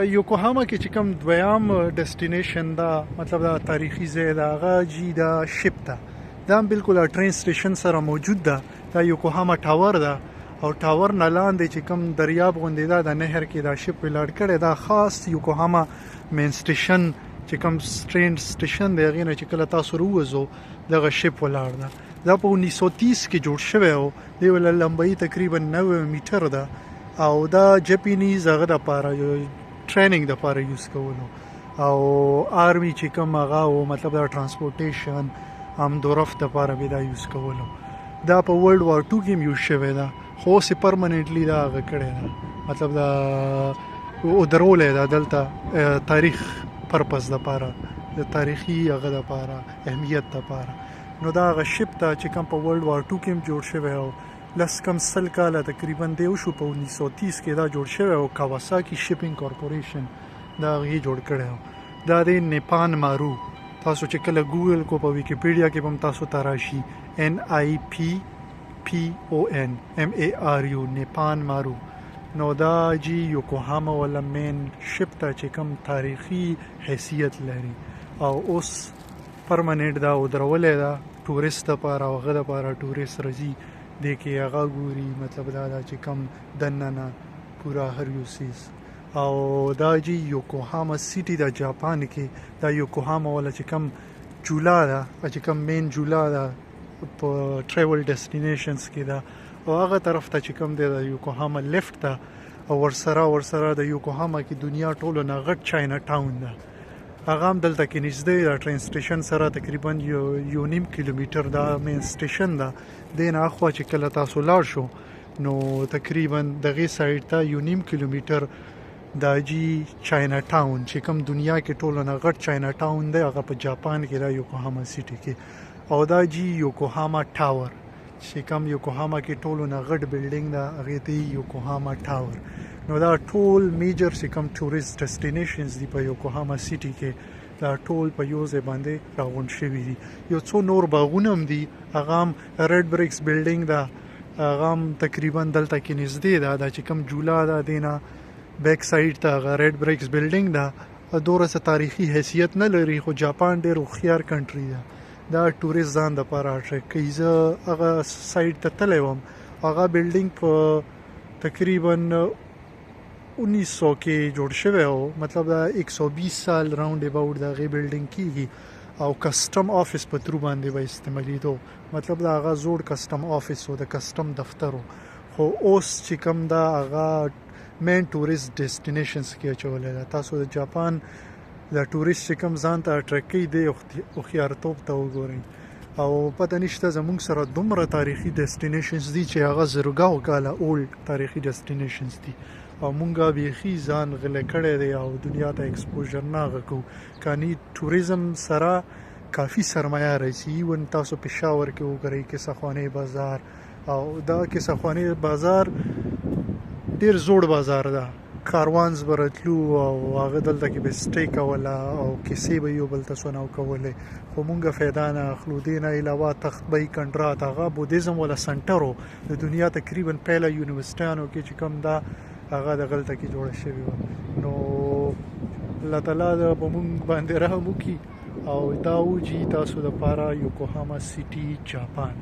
یوکوهاما کې چې کوم دویم ډیسټینیشن دا مطلب دا تاریخي ځای دا هغه جی دا شپ ده دا هم بالکل ټرین سټیشن سره موجود ده دا یوکوهاما ټاور ده او ټاور نه لاندې چې کوم دریاب غوندې ده د نهر کې دا شپ ولاړ کړی دا خاص یوکوهاما مین سټیشن چې کوم ټرین سټیشن دی هغې نه چې کله تاسو راووځو دغه شپ ولاړ ده دا په 1930 کې جوړ شوی و دی ولا لمبایي تقریبا 90 میټر ده او دا جپینیز هغه د پاره ټریننګ د پاره یوز کولو او آرمی چې کوم هغه او مطلب دا ترانسپورټیشن هم دورف د پاره به دا یوز کولو دا په ورلد وار 2 کې یوز شوی دا خو سي پرمننټلی دا هغه کړی دا مطلب دا او درولې دا دلته تاریخ پرپس د پاره د تاریخي هغه د پاره اهمیت د پاره نو دا هغه شپ ته چې کوم په ورلد وار 2 کې جوړ شوی او لس کم سل کاله تقریبا دی شو په 1930 کې دا جوړ شوی او کاواساکی شپینګ کارپوریشن دا غي جوړ کړی دا د نیپان مارو تاسو چې کله ګوګل کو په ویکیپیډیا کې هم تاسو تراشي NIPPON نیپان مارو نو دا جی یوکوهاما ولا مین شپ ته چې کوم تاریخي حیثیت لري او اوس پرمننت دا درولې دا ټوریست لپاره او غره لپاره ټوریست راځي د کې هغه ګوري مطلب دا چې کم دننه پورا هر یو سیز او دا جی یوکوهاما سیټي د جاپان کې دا یوکوهاما ولا چې کم جولا دا چې کم مین جولا دا په ټریول ډیسټینیشنز کې دا او هغه طرف ته چې کم دی د یوکوهاما لیفت ته او ورسره د یوکوهاما کې دنیا ټولو نه غټ چاینا ټاون ده هغه هم دلته کې نږدې د ټرین سټیشن سره تقریبا یو نیم کیلومتر دا مین سټیشن ده دین اخوا چې کله تاسو لاړ شو نو تقریبا دغه سایډ ته یو نیم کیلومتر دا جی چاینا ټاون چې کوم دنیا کې ټولو نه غټ چاینا ټاون دی هغه په جاپان کې دا یوکوهاما سیټي کې او دا جی یوکوهاما ټاور چې کوم یوکوهاما کې ټولو نه غټ بلډینګ دا هغه ته یوکوهاما ټاور نو دا ټول میجر چې کوم ټوریست ډیسټینیشنز دی په یوکوهاما سیټي کې دا ټول په یو ځای باندې راغونډ شوي دي یو څو نور باغونه هم دي هغه هم ریډ بریکس بلډینګ ده هغه هم تقریبا دلته کې نږدې ده چې کوم جولا ده دینه بیک سایډ ته هغه ریډ بریکس بلډینګ ده دوره څه تاریخي حیثیت نه لري خو جاپان ډېر هوښیار کنټري ده دا ټوریست ځان دپاره اټریکټ کوي زه هغه سایډ ته تللی وم هغه بلډینګ په تقریبا 1900 کې جوړ شوی او مطلب دا 120 سال راوند اباوت دا غي بلډینګ کیږي او کسٹم آفیس په تر باندې به استعمالي دو مطلب دا هغه زوړ کسٹم آفیس او د کسٹم دفترو خو اوس چې کوم دا هغه مین ټوریست ډیسټینیشنز کې چولې تاسو د جاپان د ټوریست چې کوم ځان ته اټریکټ دی او خيارتوب ته وګورئ او پته نشته زموږ سره دومره تاریخي ډیسټینیشنز دي چې هغه زرګاو کاله اولډ تاریخي ډیسټینیشنز دي او مونږه بیخي ځان غل کړی دی او دنیا ته ایکسپوژر نه غکو کانی ټوریزم سره کافی سرمایه راځي ون تاسو پېښور کې وګورئ کې سخوانه بازار او دا کې سخوانه بازار ډیر زوړ بازار ده کاروانز برتلو او هغه دلته کې به سټې کوله او کیسې به یو بل تاسو نه کوله خو مونږه فایده نه اخلو دینه علاوه تخبی کنټرات هغه بودیزم ولا سنټرو د دنیا تقریبا پهله یونیورسيټانو کې چې کوم دا هغه د غلطه کې جوړ شوی و نو الله تعالی د بمون باندې رحم وکي او دا وجي تاسو د پاره یوکوهاما سیټي جاپان